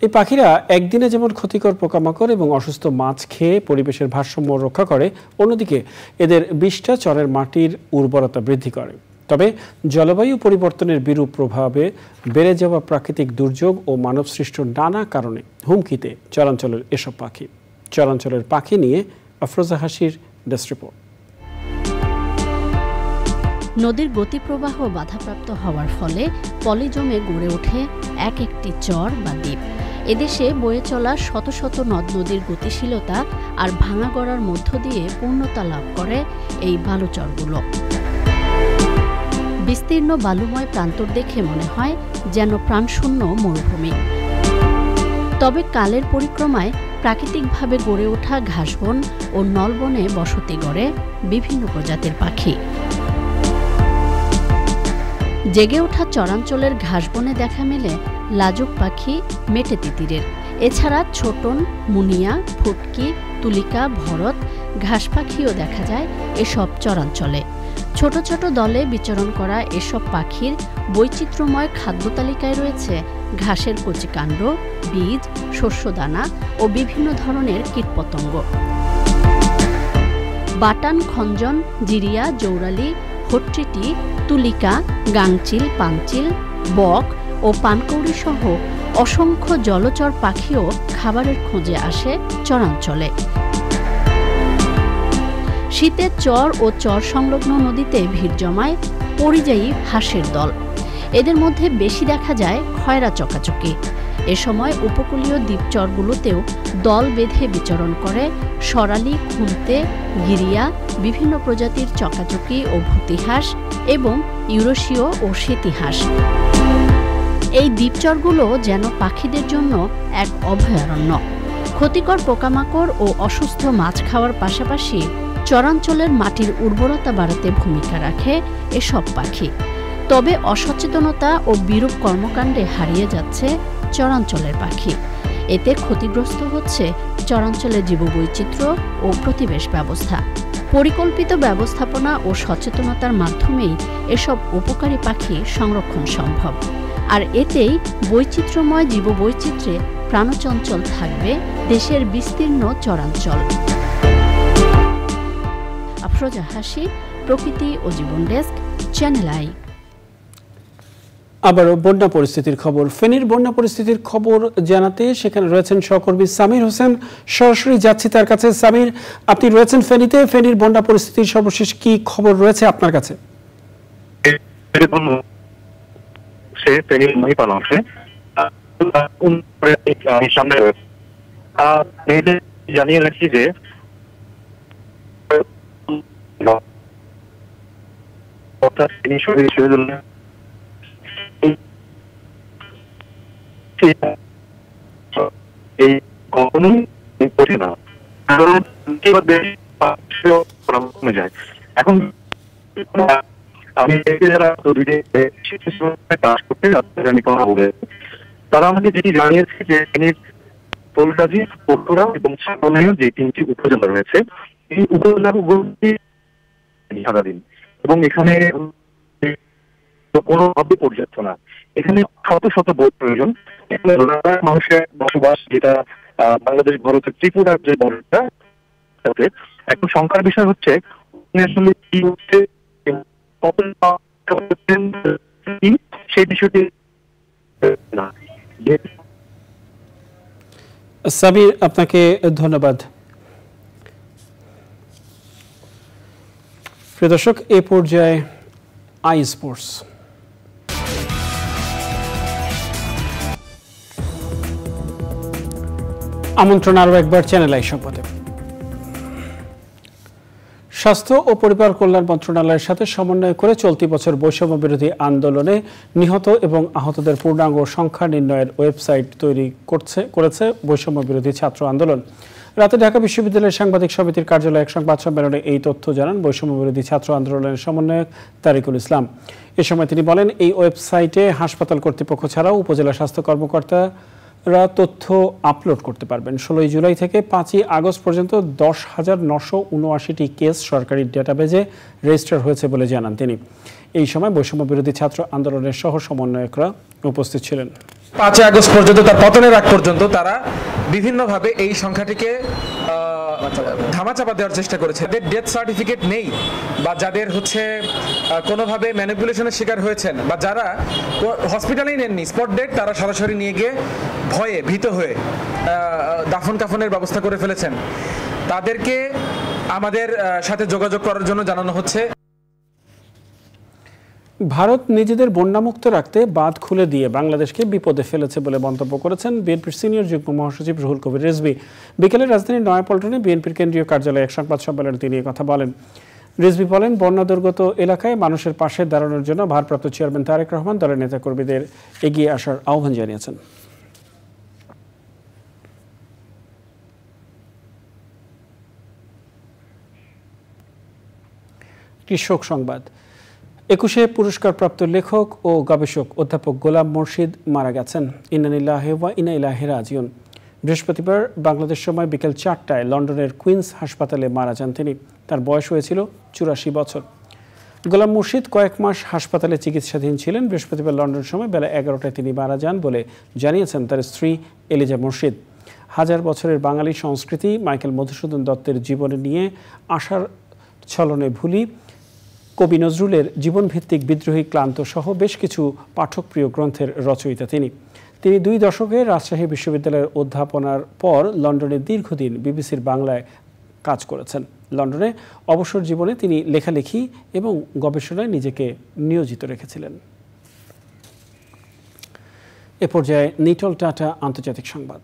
এই পাখিরা একদিনে যেমন ক্ষতিকর পোকামাকড় এবং অসুস্থ মাছ খেয়ে পরিবেশের ভারসাম্য রক্ষা করে, অন্যদিকে এদের বিষ্ঠা চরের মাটির উর্বরতা বৃদ্ধি করে। তবে জলবায়ু পরিবর্তনের বিরূপ প্রভাবে বেড়ে যাওয়া প্রাকৃতিক দুর্যোগ ও মানবসৃষ্ট নানা কারণে হুমকিতে চরাঞ্চলের এসব পাখি। চরাঞ্চলের পাখি নিয়ে আফরোজা হাসির ডেস্ক রিপোর্ট। নদীর গতিপ্রবাহ বাধাপ্রাপ্ত হওয়ার ফলে পলি জমে গড়ে ওঠে এক একটি চর বা দ্বীপ। এদেশে বয়ে চলা শত শত নদ নদীর গতিশীলতা আর ভাঙা গড়ার মধ্য দিয়ে পূর্ণতা লাভ করে এই বালুচরগুলো। বিস্তীর্ণ বালুময় প্রান্তর দেখে মনে হয় যেন প্রাণশূন্য মরুভূমি। তবে কালের পরিক্রমায় প্রাকৃতিকভাবে গড়ে ওঠা ঘাসবন ও নলবনে বসতি গড়ে বিভিন্ন প্রজাতির পাখি। জেগে ওঠা চরাঞ্চলের ঘাসবনে দেখা মেলে লাজুক পাখি মেটে তিতিরের। এছাড়া ছোটন, মুনিয়া, ফুটকি, তুলিকা, ভরত, ঘাস পাখিও দেখা যায় এসব চরাঞ্চলে। ছোট ছোট দলে বিচরণ করা এসব পাখির বৈচিত্র্যময় খাদ্য তালিকায় রয়েছে ঘাসের কচিকাণ্ড, বীজ, শস্যদানা ও বিভিন্ন ধরনের কীটপতঙ্গ। বাটান, খঞ্জন, জিরিয়া, জৌরালি, হট্টিটি, তুলিকা, গাংচিল, পানচিল, বক ও পানকৌড়ি সহ অসংখ্য জলচর পাখিও খাবারের খোঁজে আসে চরাঞ্চলে। শীতে চর ও চর সংলগ্ন নদীতে ভিড় জমায় পরিযায়ী হাঁসের দল। এদের মধ্যে বেশি দেখা যায় খয়রা চকাচকি। এ সময় উপকূলীয় দ্বীপচরগুলোতেও দল বেঁধে বিচরণ করে সরালি, খুন্তে, গিরিয়া, বিভিন্ন প্রজাতির চকাচকি ও ভূতিহাঁস এবং ইউরোশীয় ও শ্বেতিহাঁস। এই দ্বীপচরগুলো যেন পাখিদের জন্য এক অভয়ারণ্য। ক্ষতিকর পোকামাকড় ও অসুস্থ মাছ খাওয়ার পাশাপাশি চরাঞ্চলের মাটির উর্বরতা বাড়াতে ভূমিকা রাখে এসব পাখি। তবে অসচেতনতা ও বিরূপ কর্মকাণ্ডে হারিয়ে যাচ্ছে চরাঞ্চলের পাখি। এতে ক্ষতিগ্রস্ত হচ্ছে চরাঞ্চলের জীববৈচিত্র্য ও প্রতিবেশ ব্যবস্থা। পরিকল্পিত ব্যবস্থাপনা ও সচেতনতার মাধ্যমেই এসব উপকারী পাখি সংরক্ষণ সম্ভব। আর এতেই বৈচিত্র্যময় জীববৈচিত্র্যে প্রাণচঞ্চল থাকবে দেশের বিস্তীর্ণ চরাঞ্চল। আফরোজা হাসি, প্রকৃতি ও জীবন ডেস্ক, চ্যানেল আই। আবারও বন্যা পরিস্থিতির খবর। ফেনীর বন্যা পরিস্থিতির খবর জানাতে সেখানে রয়েছেন সহকর্মী সামির হোসেন। সরাসরি যাচ্ছি তার কাছে। সামির, আপনি রয়েছেন ফেনীতে। ফেনীর বন্যা পরিস্থিতির সর্বশেষ কি খবর রয়েছে আপনার কাছে? ফেনীর মহিপাল অংশে সামনে রয়েছে। জানিয়ে রাখছি যে অর্থাৎ শহীদুল্লাহ এই কখনোই কঠিন না, কারণ কমে যায়। এখন আমি যারা কাজ করতে কথা বলে তারা আমাকে যেটি জানিয়েছে যে ফুলগাজী, পটুরা এবং ছাগলনাইয়া যে 3টি উপজেলা রয়েছে, এই উপজেলাগুলোতে সারাদিন এবং এখানে কোনোভাবে পর্যাপ্ত না। এখানে শত শত বোট প্রয়োজন। এখানে মানুষের বসবাস, যেটা বাংলাদেশ, ভারত, ত্রিপুরার যে বর্ডারটা, তাতে এখন সংখ্যার বিষয় হচ্ছে আসলে কি হচ্ছে সেই বিষয়টি না। সাবির, আপনাকে ধন্যবাদ। প্রিয় দর্শক, এ পর্যায়ে আই স্পোর্টস। আমন্ত্রণ আরও একবার চ্যানেল আই সংবাদে। স্বাস্থ্য ও পরিবার কল্যাণ মন্ত্রণালয়ের সাথে সমন্বয় করে চলতি বছর বৈষম্য বিরোধী আন্দোলনে নিহত এবং আহতদের পূর্ণাঙ্গ সংখ্যা নির্ণয়ের ওয়েবসাইট তৈরি করেছে বৈষম্য বিরোধী ছাত্র আন্দোলন। রাতে ঢাকা বিশ্ববিদ্যালয়ের সাংবাদিক সমিতির কার্যালয়ে এক সংবাদ সম্মেলনে এই তথ্য জানান বৈষম্য বিরোধী ছাত্র আন্দোলনের সমন্বয়ক তারিকুল ইসলাম। এ সময় তিনি বলেন, এই ওয়েবসাইটে হাসপাতাল কর্তৃপক্ষ ছাড়াও উপজেলা স্বাস্থ্য কর্মকর্তারা তথ্য আপলোড করতে পারবেন। 16 জুলাই থেকে 5 আগস্ট পর্যন্ত 10,979টি কেস সরকারি ডেটাবেজে রেজিস্টার হয়েছে বলে জানান তিনি। এই সময় বৈষম্য বিরোধী ছাত্র আন্দোলনের সহ সমন্বয়করা উপস্থিত ছিলেন। 5 আগস্ট পর্যন্ত, তার পতনের আগ পর্যন্ত তারা বিভিন্নভাবে এই সংখ্যাটিকে ধামাচাপা দেওয়ার চেষ্টা করেছে। যাদের ডেথ সার্টিফিকেট নেই বা যাদের হচ্ছে কোনোভাবে ম্যানিপুলেশনের শিকার হয়েছেন বা যারা হসপিটালেই নেননি স্পট ডেট, তারা সরাসরি নিয়ে গিয়ে ভয়ে ভীত হয়ে দাফন কাফনের ব্যবস্থা করে ফেলেছেন। তাদেরকে আমাদের সাথে যোগাযোগ করার জন্য জানানো হচ্ছে। ভারত নিজেদের বন্যামুক্ত রাখতে বাঁধ খুলে দিয়ে বাংলাদেশকে বিপদে ফেলেছে বলে মন্তব্য করেছেন বিএনপির সিনিয়র যুগ্ম মহাসচিব রুহুল কবির রিজভী। বিকেলে রাজধানীর নয়াপল্টনে বিএনপির কেন্দ্রীয় কার্যালয়ে এক সংবাদ সম্মেলনে তিনি কথা বলেন। রিজভী বলেন, বন্যা দুর্গত এলাকায় মানুষের পাশে দাঁড়ানোর জন্য ভারপ্রাপ্ত চেয়ারম্যান তারেক রহমান দলের নেতাকর্মীদের এগিয়ে আসার আহ্বান জানিয়েছেন। কৃষক সংবাদ। 21 পুরস্কারপ্রাপ্ত লেখক ও গবেষক অধ্যাপক গোলাম মুর্শিদ মারা গেছেন। ইন্না লিল্লাহি ওয়া ইন্না ইলাইহি রাজিউন। বৃহস্পতিবার বাংলাদেশ সময় বিকেল 4টায় লন্ডনের কুইন্স হাসপাতালে মারা যান তিনি। তার বয়স হয়েছিল 84 বছর। গোলাম মুর্শিদ কয়েক মাস হাসপাতালে চিকিৎসাধীন ছিলেন। বৃহস্পতিবার লন্ডন সময় বেলা 11টায় তিনি মারা যান বলে জানিয়েছেন তার স্ত্রী এলিজা মুর্শিদ। হাজার বছরের বাঙালি সংস্কৃতি মাইকেল মধুসূদন দত্তের জীবনে নিয়ে আশার ছলনে ভুলি, কবি নজরুলের জীবনভিত্তিক বিদ্রোহী ক্লান্ত সহ বেশ কিছু পাঠকপ্রিয় গ্রন্থের রচয়িতা তিনি। 2 দশকে রাজশাহী বিশ্ববিদ্যালয়ের অধ্যাপনার পর লন্ডনে দীর্ঘদিন বিবিসির বাংলায় কাজ করেছেন। লন্ডনে অবসর জীবনে তিনি লেখালেখি এবং গবেষণায় নিজেকে নিয়োজিত রেখেছিলেন। এ পর্যায়ে নিটল টাটা আন্তর্জাতিক সংবাদ।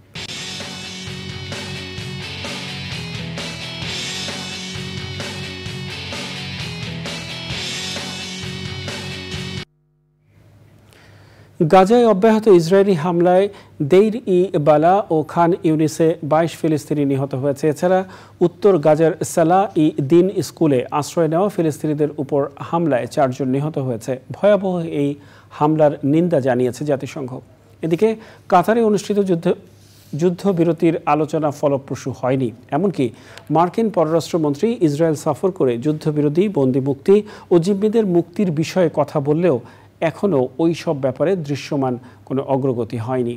গাজায় অব্যাহত ইসরায়েলি হামলায় দেইর ই বালা ও খান ইউনিসে 22 ফিলিস্তিনি নিহত হয়েছে। এছাড়া উত্তর গাজার সালাহ ই দিন স্কুলে আশ্রয় নেওয়া ফিলিস্তিনিদের উপর হামলায় 4 জন নিহত হয়েছে। ভয়াবহ এই হামলার নিন্দা জানিয়েছে জাতিসংঘ। এদিকে কাতারে অনুষ্ঠিত যুদ্ধবিরতির আলোচনা ফলপ্রসূ হয়নি। এমনকি মার্কিন পররাষ্ট্রমন্ত্রী ইসরায়েল সফর করে যুদ্ধবিরোধী, বন্দী মুক্তি ও জিম্মিদের মুক্তির বিষয়ে কথা বললেও এখনও ওই সব ব্যাপারে দৃশ্যমান কোনো অগ্রগতি হয়নি।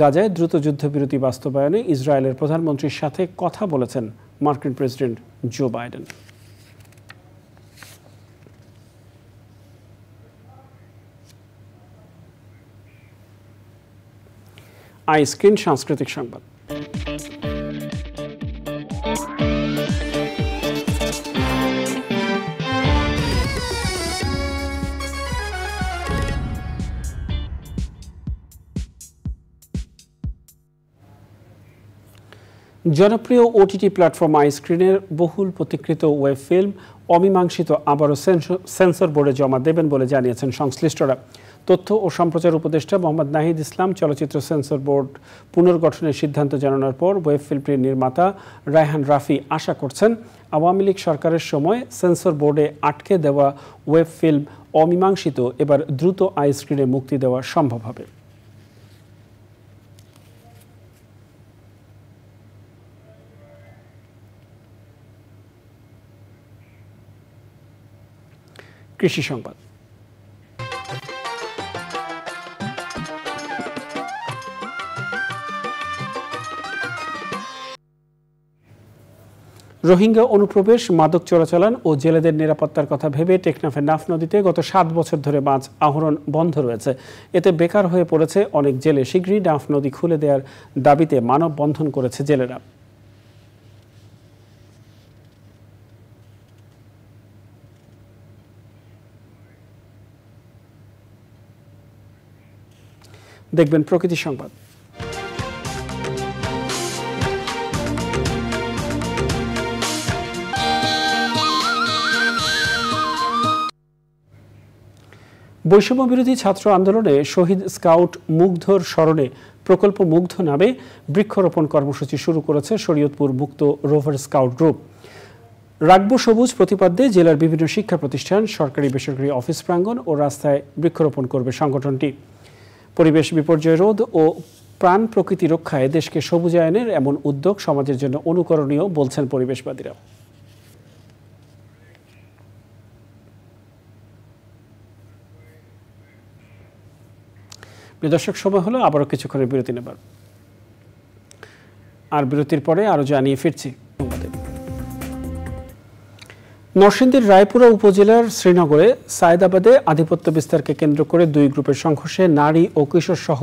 গাজায় দ্রুত যুদ্ধবিরতি বাস্তবায়নে ইসরায়েলের প্রধানমন্ত্রীর সাথে কথা বলেছেন মার্কিন প্রেসিডেন্ট জো বাইডেন। আইস্ক্রিন সাংস্কৃতিক সংবাদ। জনপ্রিয় ওটিটি প্ল্যাটফর্ম আইস্ক্রিনের বহুল প্রতীক্ষিত ওয়েব ফিল্ম অমীমাংসিত আবারও সেন্সর বোর্ডে জমা দেবেন বলে জানিয়েছেন সংশ্লিষ্টরা। তথ্য ও সম্প্রচার উপদেষ্টা মোহাম্মদ নাহিদ ইসলাম চলচ্চিত্র সেন্সর বোর্ড পুনর্গঠনের সিদ্ধান্ত জানানোর পর ওয়েব ফিল্মটির নির্মাতা রায়হান রাফি আশা করছেন আওয়ামী লীগ সরকারের সময় সেন্সর বোর্ডে আটকে দেওয়া ওয়েব ফিল্ম অমীমাংসিত এবার দ্রুত আইস্ক্রিনে মুক্তি দেওয়া সম্ভব হবে। কৃষি সংবাদ। রোহিঙ্গা অনুপ্রবেশ, মাদক চোরাচালান ও জেলেদের নিরাপত্তার কথা ভেবে টেকনাফের নাফ নদীতে গত 7 বছর ধরে মাছ আহরণ বন্ধ রয়েছে। এতে বেকার হয়ে পড়েছে অনেক জেলে। শীঘ্রই নাফ নদী খুলে দেওয়ার দাবিতে মানববন্ধন করেছে জেলেরা। দেখবেন প্রকৃতি সংবাদ। বৈষম্য বিরোধী ছাত্র আন্দোলনে শহীদ স্কাউট মুগ্ধর স্মরণে প্রকল্প মুগ্ধ নামে বৃক্ষরোপণ কর্মসূচি শুরু করেছে শরীয়তপুর মুক্ত রোভার স্কাউট গ্রুপ। রাগবো সবুজ প্রতিপাদ্যে জেলার বিভিন্ন শিক্ষা প্রতিষ্ঠান, সরকারি বেসরকারি অফিস প্রাঙ্গণ ও রাস্তায় বৃক্ষরোপণ করবে সংগঠনটি। পরিবেশ বিপর্যয় রোধ ও প্রাণ প্রকৃতি রক্ষায় দেশকে সবুজায়নের এমন উদ্যোগ সমাজের জন্য অনুকরণীয় বলছেন পরিবেশবাদীরা। দর্শক, সময় হলো আবারও কিছুক্ষণের বিরতি নেবার, আর বিরতির পরে আরো জানিয়ে ফিরছি। নরসিংদীর রায়পুরা উপজেলার শ্রীনগরে সায়েদাবাদে আধিপত্য বিস্তারকে কেন্দ্র করে 2 গ্রুপের সংঘর্ষে নারী ও কিশোর সহ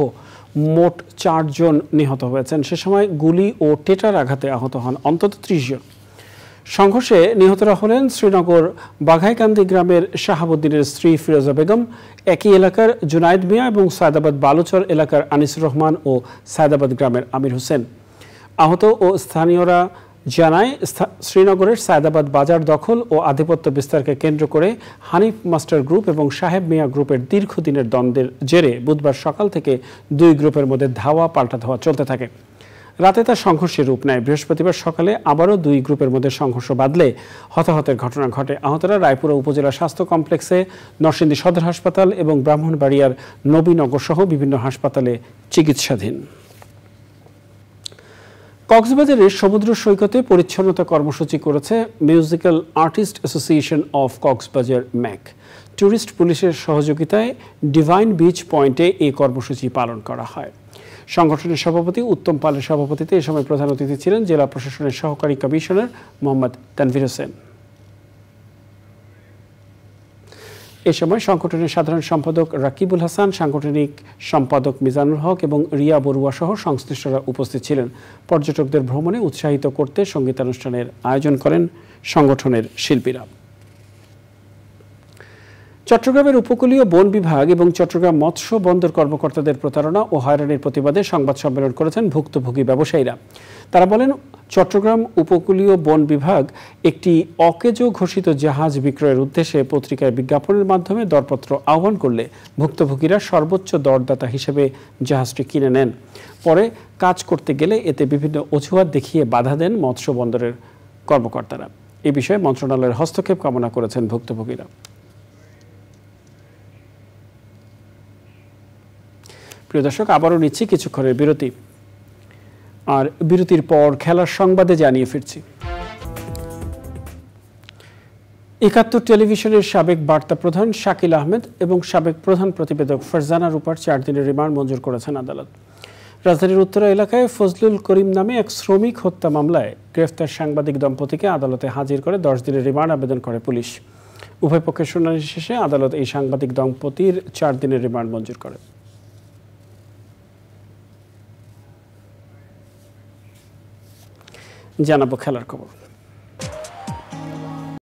মোট 4 জন নিহত হয়েছেন। সে সময় গুলি ও টেটার আঘাতে আহত হন অন্তত 30 জন। সংঘর্ষে নিহতরা হলেন শ্রীনগর বাঘাইকান্দি গ্রামের শাহাবুদ্দিনের স্ত্রী ফিরোজা বেগম, একই এলাকার জুনায়েদ মিয়া এবং সায়েদাবাদ বালুচর এলাকার আনিসুর রহমান ও সায়েদাবাদ গ্রামের আমির হোসেন। আহত ও স্থানীয়রা জানায়, শ্রীনগরের সায়েদাবাদ বাজার দখল ও আধিপত্য বিস্তারকে কেন্দ্র করে হানিফ মাস্টার গ্রুপ এবং সাহেব মিয়া গ্রুপের দীর্ঘদিনের দ্বন্দ্বের জেরে বুধবার সকাল থেকে 2 গ্রুপের মধ্যে ধাওয়া পাল্টা ধাওয়া চলতে থাকে। রাতে তার সংঘর্ষের রূপ নেয়। বৃহস্পতিবার সকালে আবারও 2 গ্রুপের মধ্যে সংঘর্ষ বাধলে হতাহতের ঘটনা ঘটে। আহতরা রায়পুরা উপজেলা স্বাস্থ্য কমপ্লেক্সে, নরসিংদী সদর হাসপাতাল এবং ব্রাহ্মণবাড়িয়ার নবীনগর সহ বিভিন্ন হাসপাতালে চিকিৎসাধীন। কক্সবাজারের সমুদ্র সৈকতে পরিচ্ছন্নতা কর্মসূচি করেছে musical artist association of Cox's Bazar Mac. Tourist পুলিশের সহযোগিতায় ডিভাইন বিচ পয়েন্টে এই কর্মসূচি পালন করা হয়। সংগঠনের সভাপতি উত্তম পালের সভাপতিত্বে এ সময় প্রধান অতিথি ছিলেন জেলা প্রশাসনের সহকারী কমিশনার মোহাম্মদ তানভীর হোসেন। এ সময় সংগঠনের সাধারণ সম্পাদক রাকিবুল হাসান, সাংগঠনিক সম্পাদক মিজানুল হক এবং রিয়া বড়ুয়া সহ সংশ্লিষ্টরা উপস্থিত ছিলেন। পর্যটকদের ভ্রমণে উৎসাহিত করতে সঙ্গীতানুষ্ঠানের আয়োজন করেন সংগঠনের শিল্পীরা। চট্টগ্রামের উপকূলীয় বন বিভাগ এবং চট্টগ্রাম মৎস্য বন্দর কর্মকর্তাদের প্রতারণা ও হয়রানির প্রতিবাদে সংবাদ সম্মেলন করেছেন ভুক্তভোগী ব্যবসায়ীরা। তারা বলেন, চট্টগ্রাম উপকূলীয় বন বিভাগ একটি অকেজো ঘোষিত জাহাজ বিক্রয়ের উদ্দেশ্যে পত্রিকায় বিজ্ঞাপনের মাধ্যমে দরপত্র আহ্বান করলে ভুক্তভোগীরা সর্বোচ্চ দরদাতা হিসেবে জাহাজটি কিনে নেন। পরে কাজ করতে গেলে এতে বিভিন্ন অজুহাত দেখিয়ে বাধা দেন মৎস্য বন্দরের কর্মকর্তারা। এ বিষয়ে মন্ত্রণালয়ের হস্তক্ষেপ কামনা করেছেন ভুক্তভোগীরা। প্রিয় দর্শক, আবারও নিচ্ছি কিছুক্ষণের বিরতি, আর বিরতির পর খেলার সংবাদে জানিয়ে ফিরছি। ৭১ টেলিভিশনের সাবেক বার্তা প্রধান শাকিল আহমেদ এবং সাবেক প্রধান প্রতিবেদক ফারজানা রূপার 4 দিনের রিমান্ড মঞ্জুর করেছেন আদালত। রাজধানীর উত্তরা এলাকায় ফজলুল করিম নামে এক শ্রমিক হত্যা মামলায় গ্রেফতার সাংবাদিক দম্পতিকে আদালতে হাজির করে 10 দিনের রিমান্ড আবেদন করে পুলিশ। উভয় পক্ষের শুনানি শেষে আদালত এই সাংবাদিক দম্পতির 4 দিনের রিমান্ড মঞ্জুর করে। জানাবো খেলার খবর।